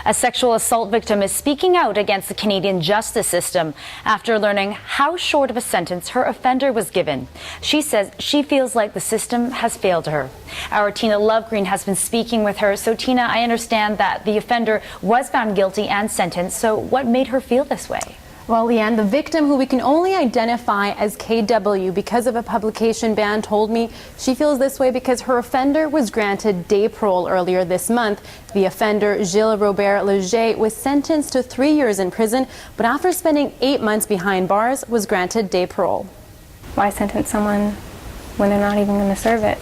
A sexual assault victim is speaking out against the Canadian justice system after learning how short of a sentence her offender was given. She says she feels like the system has failed her. Our Tina Lovegreen has been speaking with her. So Tina, I understand that the offender was found guilty and sentenced. So what made her feel this way? Well, Leanne, the victim, who we can only identify as KW because of a publication ban, told me she feels this way because her offender was granted day parole earlier this month. The offender, Gilles Robert Leger, was sentenced to 3 years in prison, but after spending 8 months behind bars, was granted day parole. Why sentence someone when they're not even going to serve it?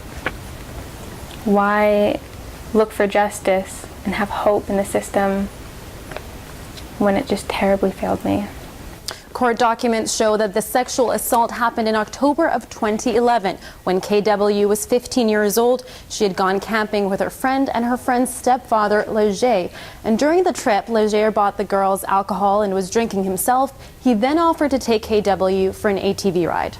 Why look for justice and have hope in the system when it just terribly failed me? Court documents show that the sexual assault happened in October of 2011 when KW was 15 years old. She had gone camping with her friend and her friend's stepfather, Leger. And during the trip, Leger bought the girls alcohol and was drinking himself. He then offered to take KW for an ATV ride.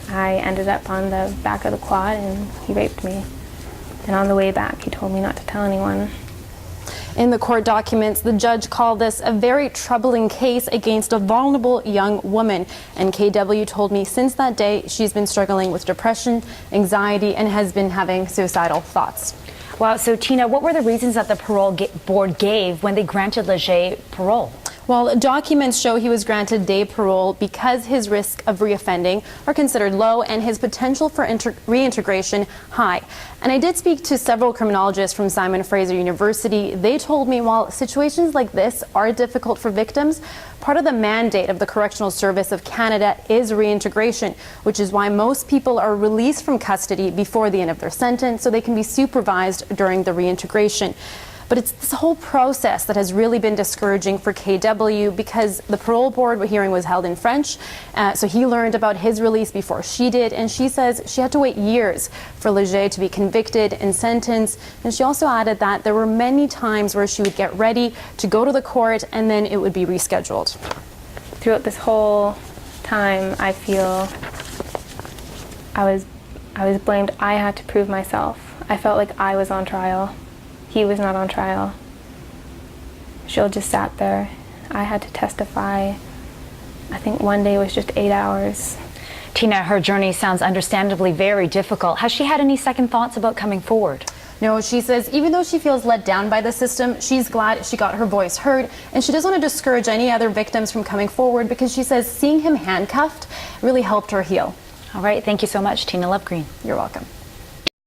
I ended up on the back of the quad and he raped me. And on the way back, he told me not to tell anyone. In the court documents, the judge called this a very troubling case against a vulnerable young woman. And KW told me since that day, she's been struggling with depression, anxiety, and has been having suicidal thoughts. Wow, so Tina, what were the reasons that the parole board gave when they granted Leger parole? Well, documents show he was granted day parole because his risk of reoffending are considered low and his potential for reintegration high. And I did speak to several criminologists from Simon Fraser University. They told me while situations like this are difficult for victims, part of the mandate of the Correctional Service of Canada is reintegration, which is why most people are released from custody before the end of their sentence so they can be supervised during the reintegration. But it's this whole process that has really been discouraging for KW because the parole board hearing was held in French. So he learned about his release before she did. And she says she had to wait years for Leger to be convicted and sentenced. And she also added that there were many times where she would get ready to go to the court and then it would be rescheduled. Throughout this whole time, I feel I was blamed. I had to prove myself. I felt like I was on trial. He was not on trial. Jill just sat there. I had to testify. I think one day was just 8 hours. Tina, her journey sounds understandably very difficult. Has she had any second thoughts about coming forward? No, she says even though she feels let down by the system, she's glad she got her voice heard, and she doesn't want to discourage any other victims from coming forward because she says seeing him handcuffed really helped her heal. All right, thank you so much, Tina Lovegreen. You're welcome.